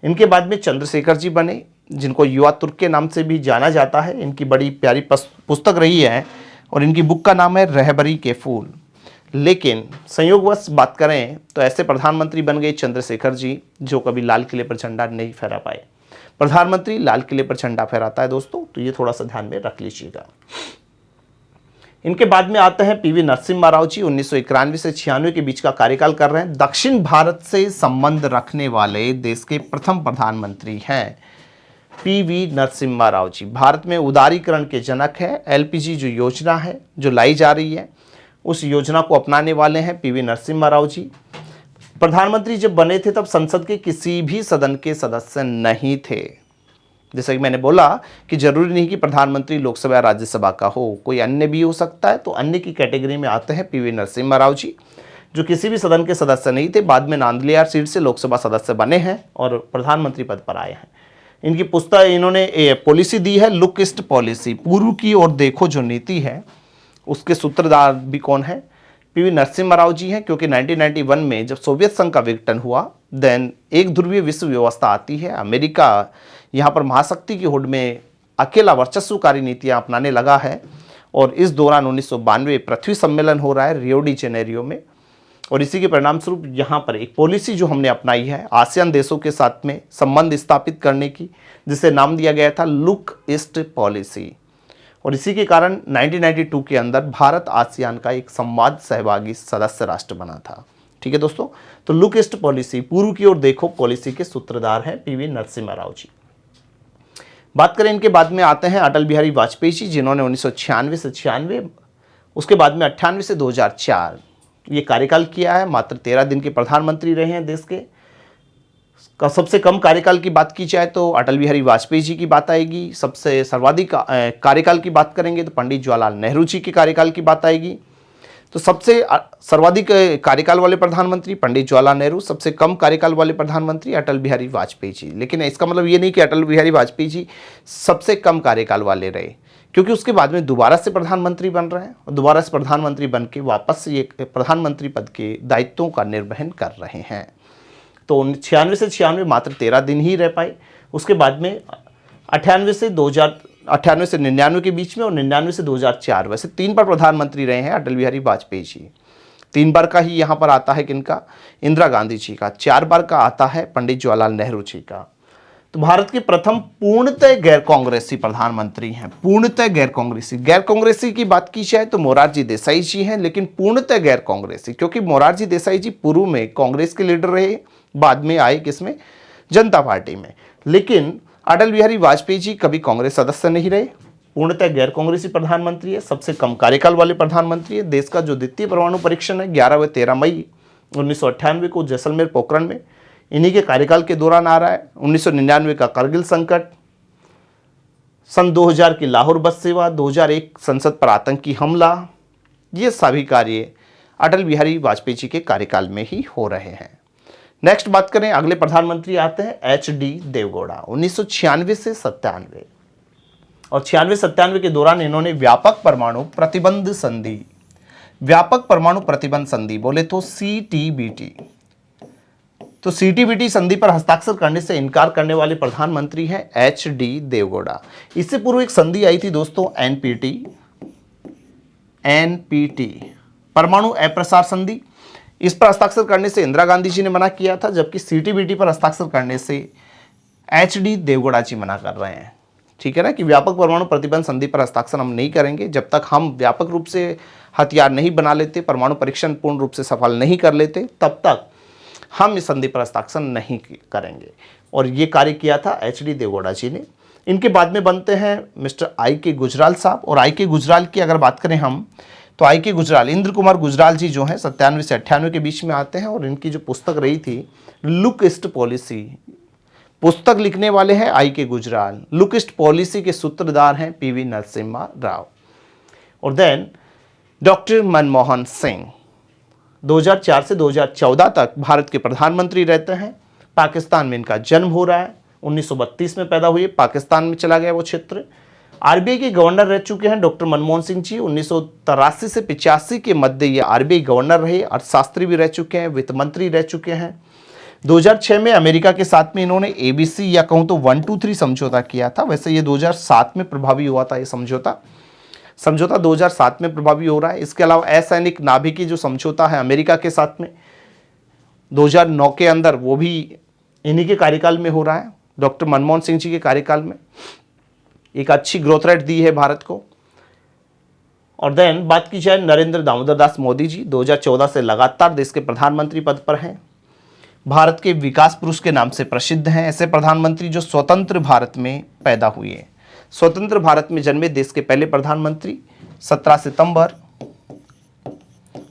इनके बाद में चंद्रशेखर जी बने, जिनको युवा तुर्क के नाम से भी जाना जाता है। इनकी बड़ी प्यारी पुस्तक रही है और इनकी बुक का नाम है रहबरी के फूल। लेकिन संयोगवश बात करें तो ऐसे प्रधानमंत्री बन गए चंद्रशेखर जी जो कभी लाल किले पर झंडा नहीं फहरा पाए। प्रधानमंत्री लाल किले पर झंडा फहराता है दोस्तों, तो ये थोड़ा सा ध्यान में रख लीजिएगा। इनके बाद में आते हैं पीवी नरसिम्हा राव जी, 1991 से 96 के बीच का कार्यकाल कर रहे हैं। दक्षिण भारत से संबंध रखने वाले देश के प्रथम प्रधानमंत्री हैं पीवी नरसिम्हा राव जी। भारत में उदारीकरण के जनक है। एलपीजी जो योजना है जो लाई जा रही है उस योजना को अपनाने वाले हैं पीवी नरसिम्हा राव जी। प्रधानमंत्री जब बने थे तब संसद के किसी भी सदन के सदस्य नहीं थे। जैसा कि मैंने बोला कि जरूरी नहीं कि प्रधानमंत्री लोकसभा या राज्यसभा का हो, कोई अन्य भी हो सकता है। तो अन्य की कैटेगरी में आते हैं पीवी नरसिम्हा राव जी जो किसी भी सदन के सदस्य नहीं थे, बाद में नांदलियार सीट से लोकसभा सदस्य बने हैं और प्रधानमंत्री पद पर आए हैं। इनकी पुस्तक इन्होंने पॉलिसी दी है लुक ईस्ट पॉलिसी, पूर्व की ओर देखो जो नीति है, उसके सूत्रधार भी कौन है, पीवी नरसिम्हा राव जी हैं। क्योंकि 1991 में जब सोवियत संघ का विघटन हुआ, देन एक ध्रुवीय विश्व व्यवस्था आती है। अमेरिका यहाँ पर महाशक्ति की होड़ में अकेला वर्चस्वकारी नीतियाँ अपनाने लगा है और इस दौरान 1992 पृथ्वी सम्मेलन हो रहा है रियो डी जेनेरियो में, और इसी के परिणाम स्वरूप यहाँ पर एक पॉलिसी जो हमने अपनाई है आसियान देशों के साथ में संबंध स्थापित करने की, जिसे नाम दिया गया था लुक ईस्ट पॉलिसी। और इसी के कारण 1992 के अंदर भारत आसियान का एक संवाद सहभागी सदस्य राष्ट्र बना था। ठीक है दोस्तों। तो लुक ईस्ट पॉलिसी, पूर्व की ओर देखो पॉलिसी के सूत्रधार हैं पीवी नरसिम्हा राव जी। बात करें इनके बाद में आते हैं अटल बिहारी वाजपेयी जी, जिन्होंने 1996 से 96, उसके बाद में 98 से 2004 ये कार्यकाल किया है। मात्र 13 दिन के प्रधानमंत्री रहे हैं देश के। सबसे कम कार्यकाल की बात की जाए तो अटल बिहारी वाजपेयी जी की बात आएगी। सबसे सर्वाधिक कार्यकाल की बात करेंगे तो पंडित जवाहरलाल नेहरू जी के कार्यकाल की बात आएगी। तो सबसे सर्वाधिक कार्यकाल वाले प्रधानमंत्री पंडित जवाहरलाल नेहरू, सबसे कम कार्यकाल वाले प्रधानमंत्री अटल बिहारी वाजपेयी जी। लेकिन इसका मतलब ये नहीं कि अटल बिहारी वाजपेयी जी सबसे कम कार्यकाल वाले रहे, क्योंकि उसके बाद में दोबारा से प्रधानमंत्री बन रहे हैं और दोबारा से प्रधानमंत्री बन के वापस ये प्रधानमंत्री पद के दायित्वों का निर्वहन कर रहे हैं। तो 96 से 96 मात्र 13 दिन ही रह पाए। उसके बाद में 98 से 99 के बीच में और 99 से 2004, वैसे 3 बार प्रधानमंत्री रहे हैं अटल बिहारी वाजपेयी जी। 3 बार का ही यहाँ पर आता है किनका, इंदिरा गांधी जी का। 4 बार का आता है पंडित जवाहरलाल नेहरू जी का। तो भारत के प्रथम पूर्णतः गैर कांग्रेसी प्रधानमंत्री हैं, पूर्णतः गैर कांग्रेसी। गैर कांग्रेसी की बात की जाए तो मोरारजी देसाई जी हैं, लेकिन पूर्णतः गैर कांग्रेसी, क्योंकि मोरारजी देसाई जी पूर्व में कांग्रेस के लीडर रहे, बाद में आए किसमें, जनता पार्टी में। लेकिन अटल बिहारी वाजपेयी जी कभी कांग्रेस सदस्य नहीं रहे, पूर्णतः गैर कांग्रेसी प्रधानमंत्री है, सबसे कम कार्यकाल वाले प्रधानमंत्री है। देश का जो द्वितीय परमाणु परीक्षण है 11 व 13 मई 1998 को जैसलमेर पोखरण में इन्हीं के कार्यकाल के दौरान आ रहा है। 1999 का करगिल संकट, सन 2000 की लाहौर बस सेवा, 2001 संसद पर आतंकी हमला, ये सभी कार्य अटल बिहारी वाजपेयी जी के कार्यकाल में ही हो रहे हैं। नेक्स्ट बात करें, अगले प्रधानमंत्री आते हैं एच.डी. देवगौड़ा। 1996 से 97 और 96-97 के दौरान इन्होंने व्यापक परमाणु प्रतिबंध संधि, व्यापक परमाणु प्रतिबंध संधि बोले तो CTBT, तो CTBT संधि पर हस्ताक्षर करने से इनकार करने वाले प्रधानमंत्री हैं एच.डी. देवगौड़ा। इससे पूर्व एक संधि आई थी दोस्तों NPT, परमाणु अप्रसार संधि। इस पर हस्ताक्षर करने से इंदिरा गांधी जी ने मना किया था, जबकि CTBT पर हस्ताक्षर करने से एच.डी. देवगौड़ा जी मना कर रहे हैं। ठीक है ना, कि व्यापक परमाणु प्रतिबंध संधि पर हस्ताक्षर हम नहीं करेंगे जब तक हम व्यापक रूप से हथियार नहीं बना लेते, परमाणु परीक्षण पूर्ण रूप से सफल नहीं कर लेते, तब तक हम इस संधि पर हस्ताक्षर नहीं करेंगे। और ये कार्य किया था एच.डी. देवगौड़ा जी ने। इनके बाद में बनते हैं मिस्टर I.K. गुजराल साहब। और I.K. गुजराल की अगर बात करें हम तो I.K. गुजराल, इंद्र कुमार गुजराल जी जो हैं 97 से 98 के बीच में आते हैं। और इनकी जो पुस्तक रही थी लुक ईस्ट पॉलिसी, पुस्तक लिखने वाले हैं I.K. Gujral. Look east policy के सूत्रधार हैं पीवी नरसिम्हा राव। और देन डॉक्टर मनमोहन सिंह 2004 से 2014 तक भारत के प्रधानमंत्री रहते हैं। पाकिस्तान में इनका जन्म हो रहा है, 1932 में पैदा हुए, पाकिस्तान में चला गया वो क्षेत्र। RBI के गवर्नर रह चुके हैं डॉक्टर मनमोहन सिंह जी। 1983 से 85 के मध्य ये RBI गवर्नर रहे, अर्थशास्त्री भी रह चुके हैं, वित्त मंत्री रह चुके हैं। 2006 में अमेरिका के साथ में इन्होंने ABC या कहूँ तो 1-2-3 समझौता किया था। वैसे ये 2007 में प्रभावी हुआ था, ये समझौता 2007 में प्रभावी हो रहा है। इसके अलावा असैनिक नाभिकीय जो समझौता है अमेरिका के साथ में 2009 के अंदर, वो भी इन्हीं के कार्यकाल में हो रहा है, डॉक्टर मनमोहन सिंह जी के कार्यकाल में। एक अच्छी ग्रोथ रेट दी है भारत को। और देन बात की जाए नरेंद्र दामोदर दास मोदी जी, 2014 से लगातार देश के प्रधानमंत्री पद पर हैं। भारत के विकास पुरुष के नाम से प्रसिद्ध हैं ऐसे प्रधानमंत्री जो स्वतंत्र भारत में पैदा हुए। स्वतंत्र भारत में जन्मे देश के पहले प्रधानमंत्री। 17 सितंबर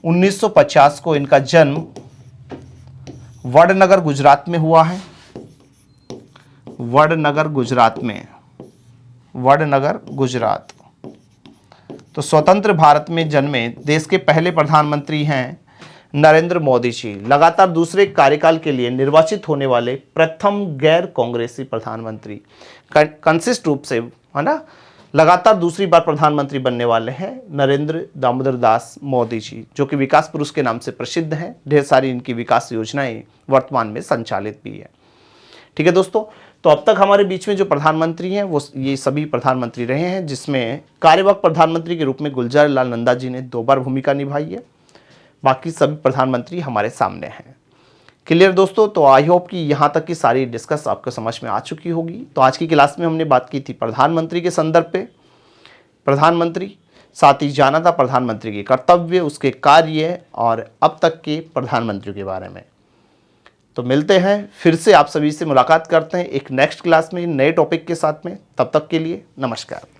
1950 को इनका जन्म वडनगर गुजरात में हुआ है। वडनगर गुजरात। तो स्वतंत्र भारत में जन्मे देश के पहले प्रधानमंत्री हैं नरेंद्र मोदी जी। लगातार दूसरे कार्यकाल के लिए निर्वाचित होने वाले प्रथम गैर कांग्रेसी प्रधानमंत्री, कंसिस्ट रूप से, है ना, लगातार दूसरी बार प्रधानमंत्री बनने वाले हैं नरेंद्र दामोदर दास मोदी जी, जो कि विकास पुरुष के नाम से प्रसिद्ध हैं। ढेर सारी इनकी विकास योजनाएं वर्तमान में संचालित भी है। ठीक है दोस्तों, तो अब तक हमारे बीच में जो प्रधानमंत्री हैं वो ये सभी प्रधानमंत्री रहे हैं, जिसमें कार्यवाहक प्रधानमंत्री के रूप में गुलजार लाल नंदा जी ने 2 बार भूमिका निभाई है। बाकी सभी प्रधानमंत्री हमारे सामने हैं। क्लियर दोस्तों, तो आई होप कि यहाँ तक की सारी डिस्कस आपको समझ में आ चुकी होगी। तो आज की क्लास में हमने बात की थी प्रधानमंत्री के संदर्भ पे। प्रधानमंत्री साथ ही जाना था प्रधानमंत्री के कर्तव्य, उसके कार्य और अब तक के प्रधानमंत्री के बारे में। तो मिलते हैं फिर से, आप सभी से मुलाकात करते हैं एक नेक्स्ट क्लास में नए टॉपिक के साथ में। तब तक के लिए नमस्कार।